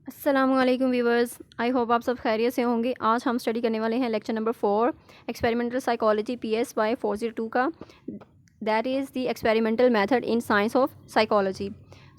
अस्सलामुअलैकुम viewers, I hope आप सब खैरियत से होंगे। आज हम स्टडी करने वाले हैं lecture number 4 experimental psychology PSY 402 का। That is the experimental method in science of psychology.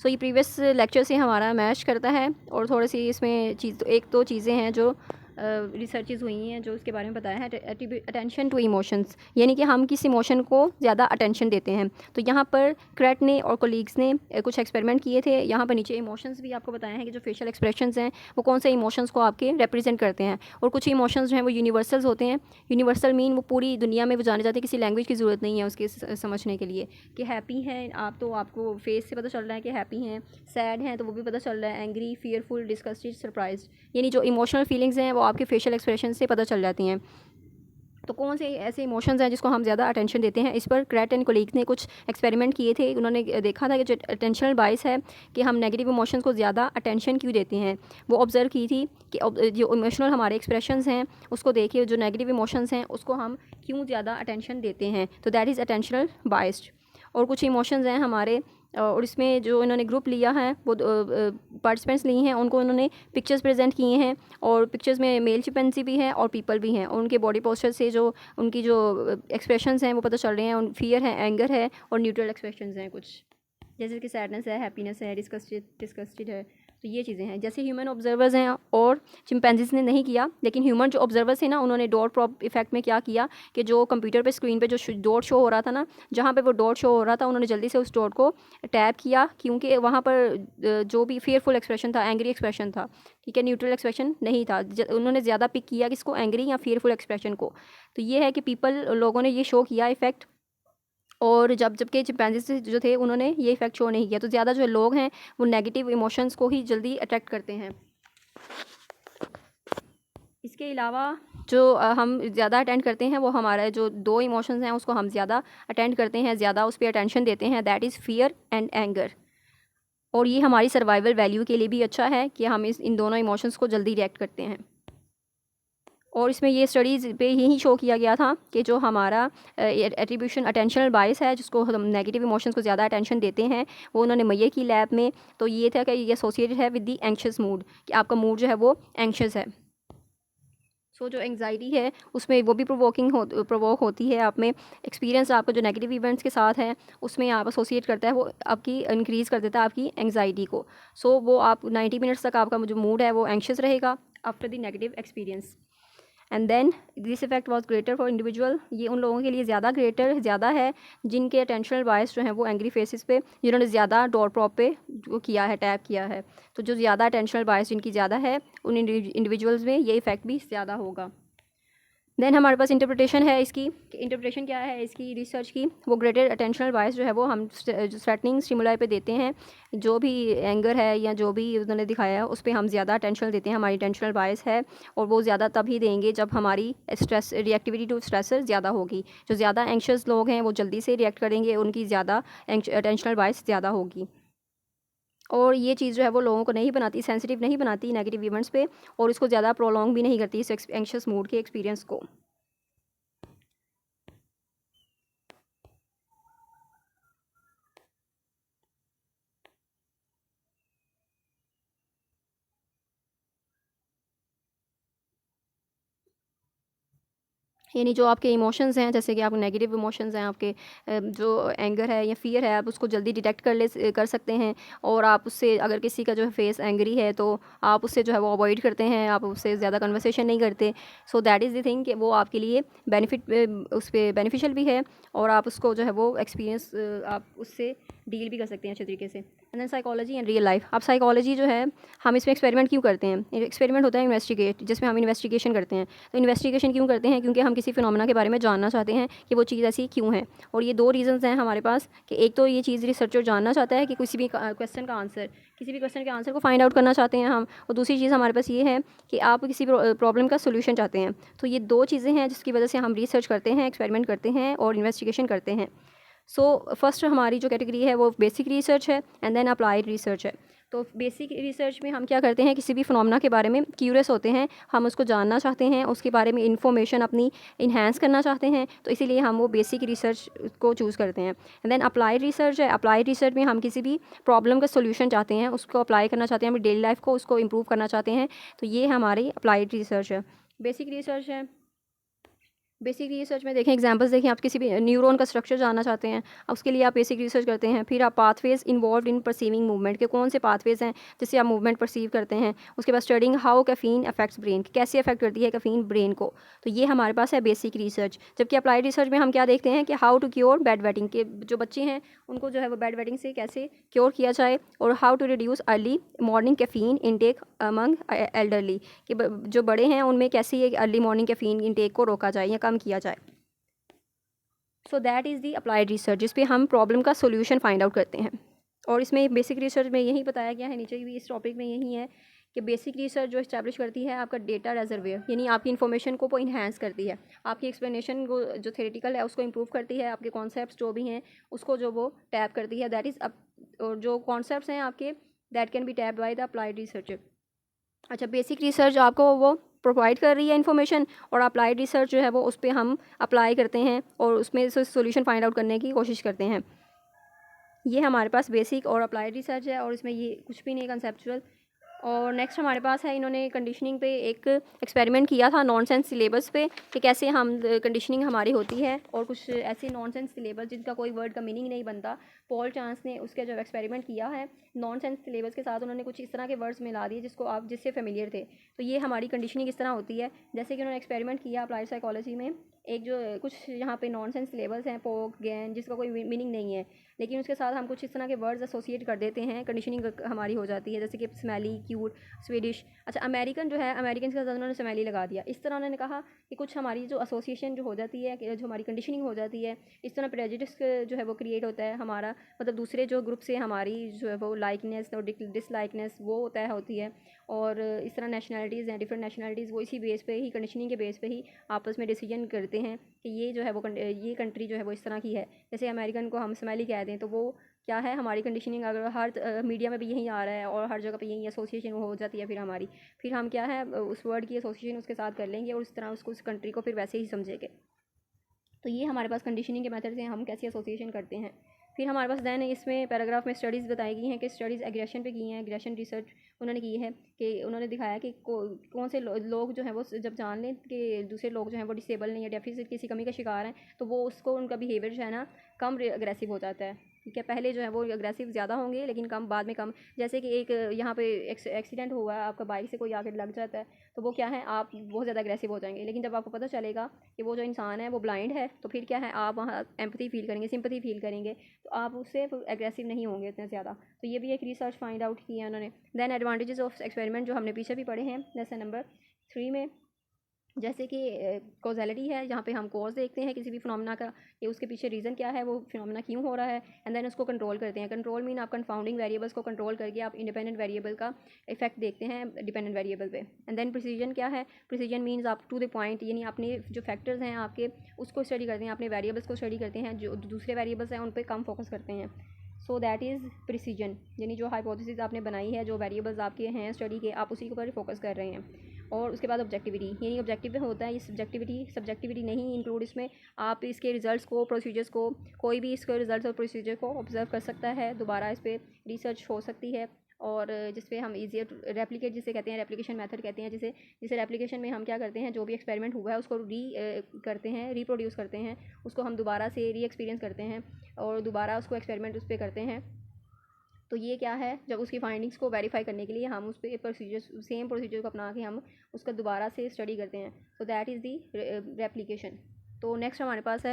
So ये प्रीवियस लेक्चर से हमारा मैच करता है और थोड़ी सी इसमें एक दो चीज़ें हैं जो रिसर्चेज हुई हैं जो उसके बारे में बताया है। अटेंशन टू इमोशंस, यानी कि हम किस इमोशन को ज़्यादा अटेंशन देते हैं। तो यहाँ पर क्रेट ने और कोलीग्स ने कुछ एक्सपेरिमेंट किए थे। यहाँ पर नीचे इमोशंस भी आपको बताया है कि जो फेशियल एक्सप्रेशंस हैं वो कौन से इमोशंस को आपके रिप्रेजेंट करते हैं। और कुछ इमोशंस जो हैं वो यूनिवर्सल्स होते हैं। यूनिवर्सल मीन वो पूरी दुनिया में वो जाने जाते हैं, किसी लैंग्वेज की ज़रूरत नहीं है उसके समझने के लिए। कि हैप्पी हैं आप तो आपको फेस से पता चल रहा है कि हैप्पी हैं। सैड हैं तो वो भी पता चल रहा है। एंग्री, फियरफुल, डिस्गस्टेड, सरप्राइज्ड, यानी जो इमोशनल फीलिंग्स हैं वो आपके फेशियल एक्सप्रेशन से पता चल जाती हैं। तो कौन से ऐसे इमोशंस हैं जिसको हम ज़्यादा अटेंशन देते हैं। इस पर क्रेट एंड कोलीग्स ने कुछ एक्सपेरिमेंट किए थे। उन्होंने देखा था कि जो अटेंशनल बाइस है कि हम नेगेटिव इमोशंस को ज़्यादा अटेंशन क्यों देते हैं। वो ऑब्जर्व की थी कि जो इमोशनल हमारे एक्सप्रेशंस हैं उसको देखिए, जो नेगेटिव इमोशंस हैं उसको हम क्यों ज़्यादा अटेंशन देते हैं। तो दैट इज़ अटेंशनल बाइस्ड। और कुछ इमोशंस हैं हमारे, और इसमें जो इन्होंने ग्रुप लिया है वो पार्टिसिपेंट्स लिए हैं, उनको उन्होंने पिक्चर्स प्रेजेंट किए हैं। और पिक्चर्स में मेल चिंपैंजी भी है और पीपल भी हैं। और उनके बॉडी पोस्चर से जो उनकी जो एक्सप्रेशंस हैं वो पता चल रहे हैं। फियर है, एंगर है और न्यूट्रल एक्सप्रेशंस हैं कुछ, जैसे कि सैडनेस है, हैप्पीनेस है, डिस्गस्टेड है। तो ये चीज़ें हैं जैसे ह्यूमन ऑब्जर्वर्स हैं और चिंपैंजीज ने नहीं किया। लेकिन ह्यूमन जो ऑब्जर्वर्स थे ना, उन्होंने डॉट प्रॉप इफेक्ट में क्या किया कि जो कंप्यूटर पे स्क्रीन पे जो डॉट शो हो रहा था ना, जहाँ पे वो डॉट शो हो रहा था उन्होंने जल्दी से उस डॉट को टैप किया, क्योंकि वहाँ पर जो भी फेयरफुल एक्सप्रेशन था, एंग्री एक्सप्रेशन था, ठीक है, न्यूट्रल एक्सप्रेशन नहीं था। उन्होंने ज़्यादा पिक किया किसको, एंग्री या फेयरफुल एक्सप्रेशन को। तो ये है कि पीपल लोगों ने ये शो किया इफेक्ट। और जबकि चिंपैंजी जो थे उन्होंने ये इफेक्ट शो नहीं किया। तो ज़्यादा जो लोग हैं वो नेगेटिव इमोशंस को ही जल्दी अट्रैक्ट करते हैं। इसके अलावा जो हम ज़्यादा अटेंड करते हैं वो हमारा जो दो इमोशंस हैं उसको हम ज़्यादा अटेंड करते हैं, ज़्यादा उस पर अटेंशन देते हैं। That is fear and anger. और ये हमारी सर्वाइवल वैल्यू के लिए भी अच्छा है कि हम इन दोनों इमोशंस को जल्दी रिएक्ट करते हैं। और इसमें ये स्टडीज़ पे यही शो किया गया था कि जो हमारा एट्रीब्यूशन अटेंशनल बाइस है, जिसको हम नेगेटिव इमोशंस को ज़्यादा अटेंशन देते हैं, वो उन्होंने मैयर की लैब में। तो ये था कि ये एसोसिएटेड है विद दी एंक्शस मूड, कि आपका मूड जो है वो एंक्शस है। सो जो एंग्जाइटी है उसमें वो भी प्रोवोक होती है आप में। एक्सपीरियंस आपका जो नेगेटिव इवेंट्स के साथ है उसमें आप एसोसिएट करता है, वो आपकी इंक्रीज़ कर देता है आपकी एंग्जाइटी को। सो वो आप 90 मिनट्स तक आपका जो मूड है वो एंक्शस रहेगा after the negative experience. And then this effect was greater for individual. ये उन लोगों के लिए ज़्यादा है जिनके अटेंशनल बायस जो हैं वो एंग्री फेसेस पे, जिन्होंने ज़्यादा डॉट प्रॉप पे वो किया है, टैप किया है। तो जो ज़्यादा अटेंशनल बायस जिनकी ज़्यादा है उन इंडिविजुअल्स में ये इफेक्ट भी ज़्यादा होगा। देन हमारे पास इंटरप्रिटेशन है इसकी। इंटरप्रिटेशन क्या है इसकी रिसर्च की, वो ग्रेटर अटेंशनल बायस जो है वो हम थ्रेटनिंग स्टिमुलाई पे देते हैं। जो भी एंगर है या जो भी उन्होंने दिखाया है उस पर हम ज़्यादा अटेंशन देते हैं, हमारी अटेंशनल बायस है। और वो ज़्यादा तभी देंगे जब हमारी स्ट्रेस रिएक्टिविटी टू स्ट्रेसर ज़्यादा होगी। जो ज़्यादा एंक्शस लोग हैं वो जल्दी से रिएक्ट करेंगे, उनकी ज़्यादा अटेंशनल बायस ज़्यादा होगी। और ये चीज़ जो है वो लोगों को नहीं बनाती, सेंसिटिव नहीं बनाती नेगेटिव इवेंट्स पे, और इसको ज़्यादा प्रोलॉन्ग भी नहीं करती इस एंक्शस मूड के एक्सपीरियंस को। यानी जो आपके इमोशंस हैं, जैसे कि आप नेगेटिव इमोशंस हैं आपके, जो एंगर है या फियर है, आप उसको जल्दी डिटेक्ट कर सकते हैं। और आप उससे, अगर किसी का जो है फेस एंग्री है तो आप उससे जो है वो अवॉइड करते हैं, आप उससे ज़्यादा कन्वर्सेशन नहीं करते। So that is the thing कि वो आपके लिए उस पर बेनिफिशियल भी है, और आप उसको जो है वो एक्सपीरियंस आप उससे डील भी कर सकते हैं अच्छे तरीके से। And then psychology and real life. अब साइकोलॉजी जो है, हम इसमें एक्सपेरिमेंट क्यों करते हैं। एक्सपेरिमेंट होता है इन्वेस्टिगेट, जिसमें हम इन्वेस्टिगेशन करते हैं। तो इन्वेस्टिगेशन क्यों करते हैं, क्योंकि हम किसी फिनोमेना के बारे में जानना चाहते हैं कि वो चीज़ ऐसी क्यों है। और ये दो रीजंस हैं हमारे पास कि एक तो ये चीज़ रिसर्चर जानना चाहता है कि किसी भी क्वेश्चन के आंसर को फाइंड आउट करना चाहते हैं हम। और दूसरी चीज़ हमारे पास ये है कि आप किसी प्रॉब्लम का सोल्यूशन चाहते हैं। तो ये दो चीज़ें हैं जिसकी वजह से हम रिसर्च करते हैं, एक्सपेरिमेंट करते हैं और इन्वेस्टिगेशन करते हैं। सो फर्स्ट हमारी जो कैटेगरी है वो बेसिक रिसर्च है, एंड देन अप्लाइड रिसर्च है। तो बेसिक रिसर्च में हम क्या करते हैं, किसी भी फिनोमेना के बारे में क्यूरियस होते हैं, हम उसको जानना चाहते हैं, उसके बारे में इंफॉर्मेशन अपनी इन्हेंस करना चाहते हैं, तो इसीलिए हम वो बेसिक रिसर्च को चूज़ करते हैं। एंड देन अप्लाइड रिसर्च है। अप्लाइड रिसर्च में हम किसी भी प्रॉब्लम का सोल्यूशन चाहते हैं, उसको अप्लाई करना चाहते हैं, अपनी डेली लाइफ को उसको इम्प्रूव करना चाहते हैं, तो ये हमारी अप्लाइड रिसर्च है। बेसिक रिसर्च है। बेसिक रिसर्च में देखें एग्जांपल्स देखें, आप किसी भी न्यूरॉन का स्ट्रक्चर जानना चाहते हैं, उसके लिए आप बेसिक रिसर्च करते हैं। फिर आप pathways involve in perceiving movement के कौन से पाथवेज हैं जिससे आप मूवमेंट परसीव करते हैं। उसके बाद studying how caffeine affects brain, कैसे अफेक्ट करती है कैफीन ब्रेन को, तो ये हमारे पास है बेसिक रिसर्च। जबकि अप्लाइड रिसर्च में हम क्या देखते हैं कि how to cure bed wetting, के जो बच्चे हैं उनको जो है वो बेड वेटिंग से कैसे क्योर किया जाए, और how to reduce early morning caffeine intake among elderly, कि जो बड़े हैं उनमें कैसे ये अर्ली मॉर्निंग कैफीन इनटेक को रोका जाए या कम किया जाए। So that is the applied research, जिस पे हम प्रॉब्लम का सोल्यूशन फाइंड आउट करते हैं। और इसमें बेसिक रिसर्च में यही बताया गया है, नीचे भी इस टॉपिक में यही है कि बेसिक रिसर्च जो इस्टेब्लिश करती है आपका डेटा रेजर्वेयर, यानी आपकी इन्फॉर्मेशन को वो इन्हेंस करती है, आपकी एक्सप्लेनेशन को जो थेरेटिकल है उसको इम्प्रूव करती है, आपके कॉन्सेप्ट्स जो भी हैं उसको जो वो टैप करती है। दैट इज़ और जो कॉन्सेप्ट्स हैं आपके that can be tapped by the applied research. अच्छा, बेसिक रिसर्च आपको वो प्रोवाइड कर रही है इन्फॉर्मेशन, और अप्लाइड रिसर्च जो है वो उस पर हम अप्लाई करते हैं और उसमें से सोल्यूशन फाइंड आउट करने की कोशिश करते हैं। ये हमारे पास बेसिक और अप्लाइड रिसर्च है, और इसमें ये कुछ भी नहीं कंसेप्चुअल। और नेक्स्ट हमारे पास है, इन्होंने कंडीशनिंग पे एक एक्सपेरिमेंट किया था नॉनसेंस सिलेबस पे, कि कैसे हम कंडीशनिंग हमारी होती है, और कुछ ऐसे नॉनसेंस सिलेबस जिनका कोई वर्ड का मीनिंग नहीं बनता। पॉल चांस ने उसके जो एक्सपेरिमेंट किया है नॉनसेंस सिलेबस के साथ, उन्होंने कुछ इस तरह के वर्ड्स मिला दिए जिसको आप जिससे फेमिलियर थे। तो ये हमारी कंडीशनिंग इस तरह होती है, जैसे कि उन्होंने एक्सपेरिमेंट किया अप्लाइड साइकोलॉजी में, एक जो कुछ यहाँ पे नॉनसेंस सिलेबस हैं, पोक गैन, जिसका कोई मीनिंग नहीं है, लेकिन उसके साथ हम कुछ इस तरह के वर्ड्स एसोसिएट कर देते हैं, कंडीशनिंग हमारी हो जाती है, जैसे कि स्मेली, क्यूट, स्वीडिश। अच्छा, अमेरिकन जो है, अमेरिकन के साथ उन्होंने स्मेली लगा दिया। इस तरह उन्होंने कहा कि कुछ हमारी जो एसोसिएशन जो हो जाती है, जो हमारी कंडीशनिंग हो जाती है, इस तरह प्रेजुडिस जो है वो क्रिएट होता है हमारा, मतलब दूसरे जो ग्रुप से हमारी जो है वो लाइकनेस और डिसलाइकनेस वो तय होती है। और इस तरह नेशनलिटीज़ हैं, डिफरेंट नेशनलिटीज़, वो इसी बेस पे ही, कंडीशनिंग के बेस पे ही आपस में डिसीजन करते हैं कि ये जो है वो ये कंट्री जो है वो इस तरह की है। जैसे अमेरिकन को हम स्मेली कह दें तो वो क्या है, हमारी कंडीशनिंग अगर हर मीडिया में भी यही आ रहा है और हर जगह पे यही एसोसिएशन हो जाती है, फिर हमारी, फिर हम क्या है उस वर्ड की एसोसिएशन उसके साथ कर लेंगे और उस तरह उसको, उस कंट्री को फिर वैसे ही समझेंगे। तो ये हमारे पास कंडीशनिंग के मेथड से हम कैसे एसोसिएशन करते हैं। फिर हमारे पास दैन इसमें पैराग्राफ में स्टडीज़ बताई गई हैं कि स्टडीज़ एग्रेशन पे की हैं, एग्रेशन रिसर्च उन्होंने की है, कि उन्होंने दिखाया कि कौन से लोग जो हैं वो जब जान लें कि दूसरे लोग जो हैं वो डिसेबल नहीं है, डेफिसिट किसी कमी का शिकार हैं, तो वो उसको उनका बिहेवियर जो है ना कम अग्रेसिव हो जाता है। ठीक है, पहले जो है वो अग्रेसिव ज़्यादा होंगे लेकिन कम, बाद में कम। जैसे कि एक यहाँ पे एक्सीडेंट हुआ है, आपका बाइक से कोई आके लग जाता है, तो वो क्या है, आप बहुत ज़्यादा अग्रेसिव हो जाएंगे, लेकिन जब आपको पता चलेगा कि वो जो इंसान है वो ब्लाइंड है, तो फिर क्या है, आप वहाँ एम्पैथी फील करेंगे, सिंपैथी फील करेंगे, तो आप उससे एग्रेसिव नहीं होंगे इतने ज़्यादा। तो ये भी एक रिसर्च फाइंड आउट किया है उन्होंने। दैन एडवांटेजेस ऑफ एक्सपेरिमेंट जो हमने पीछे भी पढ़े हैं, जैसे नंबर 3 में, जैसे कि कॉजेलिटी है, जहाँ पे हम कॉज देखते हैं किसी भी फिनोमेना का, कि उसके पीछे रीज़न क्या है, वो फिनोमेना क्यों हो रहा है, एंड देन उसको कंट्रोल करते हैं। कंट्रोल मीन आप कंफाउंडिंग वेरिएबल्स को कंट्रोल करके आप इंडिपेंडेंट वेरिएबल का इफेक्ट देखते हैं डिपेंडेंट वेरिएबल पे। एंड देन प्रिसीजन क्या है, प्रिसीजन मीन्स आप टू द पॉइंट, यानी अपने जो फैक्टर्स हैं आपके उसको स्टडी करते हैं, अपने वेरिएबल्स को स्टडी करते हैं, जो दूसरे वेरिएबल्स हैं उन पर कम फोकस करते हैं। सो दैट इज़ प्रिसीजन, यानी जो हाइपोथेसिस आपने बनाई है, जो वेरिएबल्स आपके हैं स्टडी के, आप उसी के ऊपर फोकस कर रहे हैं। और उसके बाद ऑब्जेक्टिविटी, यानी ऑब्जेक्टिव होता है ये सब्जेक्टिविटी नहीं इंक्लूड इसमें, आप इसके रिजल्ट्स को, प्रोसीजर्स को, कोई भी इसके रिजल्ट्स और प्रोसीजर को ऑब्जर्व कर सकता है, दोबारा इस पर रिसर्च हो सकती है, और जिस पे हम ईजियर रेप्लिकेट जिसे कहते हैं, रेप्लिकेशन मेथड कहते हैं, जिसे रेप्लिकेशन में हम क्या करते हैं, जो भी एक्सपेरिमेंट हुआ है उसको करते हैं, रिप्रोड्यूस करते हैं, उसको हम दोबारा से री एक्सपीरियंस करते हैं और दोबारा उसको एक्सपेरिमेंट उस पर करते हैं। तो ये क्या है, जब उसकी फाइंडिंग्स को वेरीफाई करने के लिए हम उस पर प्रोसीजर, सेम प्रोसीजर को अपना के हम उसका दोबारा से स्टडी करते हैं। तो दैट इज़ दी रेप्लिकेशन। तो नेक्स्ट हमारे पास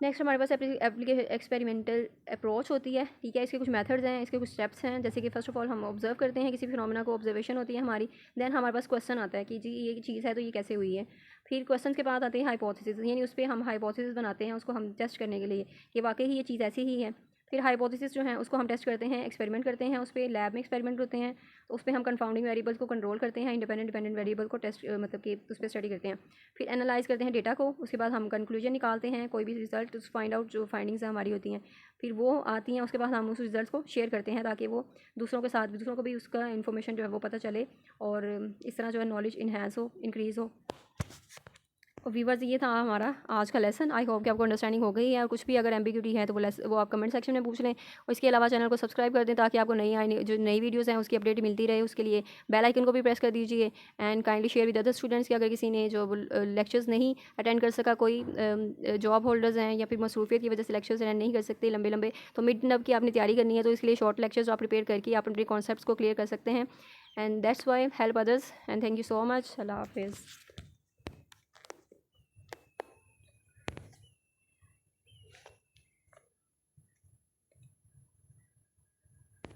एक्सपेरिमेंटल अप्रोच होती है। ठीक है, इसके कुछ मेथड्स हैं, इसके कुछ स्टेप्स हैं, जैसे कि फ़र्स्ट ऑफ ऑल हम ऑब्जर्व करते हैं किसी फिनोमेना को, ऑब्जर्वेशन होती है हमारी। देन हमारे पास क्वेश्चन आता है कि जी ये चीज़ है तो ये कैसे हुई है। फिर क्वेश्चन के बाद आते हैं हाइपोथेसिस, यानी उस पर हम हाइपोथेसिस बनाते हैं उसको हम टेस्ट करने के लिए कि वाकई ही ये चीज़ ऐसी ही है। फिर हाइपोथेसिस जो है उसको हम टेस्ट करते हैं, एक्सपेरिमेंट करते हैं उस पर, लैब में एक्सपेरिमेंट होते हैं, तो उस पर हम कंफाउंडिंग वेरिएबल्स को कंट्रोल करते हैं, डिपेंडेंट वेरिएबल को टेस्ट मतलब कि उस पर स्टडी करते हैं। फिर एनालाइज करते हैं डेटा को, उसके बाद हम कंक्लूजन निकालते हैं, कोई भी रिजल्ट फाइंड आउट जो फाइंडिंग्स हमारी होती हैं, फिर वो आती हैं, उसके बाद हम उस रिज़ल्ट को शेयर करते हैं ताकि वो दूसरों को भी उसका इन्फॉर्मेशन जो है वो पता चले और इस तरह जो है नॉलेज इन्हेंस हो, इंक्रीज़ हो। और व्यूवर्स, ये था हमारा आज का लेसन। आई होप कि आपको अंडरस्टैंडिंग हो गई है, और कुछ भी अगर एम्बिग्यूटी है तो वो आप कमेंट सेक्शन में पूछ लें। और इसके अलावा चैनल को सब्सक्राइब कर दें ताकि आपको जो नई वीडियोज़ हैं उसकी अपडेट मिलती रहे। उसके लिए बेल आइकन को भी प्रेस कर दीजिए and kindly share with other students कि अगर किसी ने जो लेक्चर्स नहीं अटेंड कर सका, कोई जॉब होल्डर्स हैं या फिर मसरूफियत की वजह से लेक्चर्स अटेंड नहीं कर सकते लंबे, तो मिड टर्म की आपने तैयारी करनी है, तो इसके लिए शॉर्ट लेक्चर्स आप प्रिपेयर करके आप अपने कॉन्सेप्ट्स को क्लियर कर सकते हैं। And that's why help others and thank you so much. अल्लाह हाफिज़।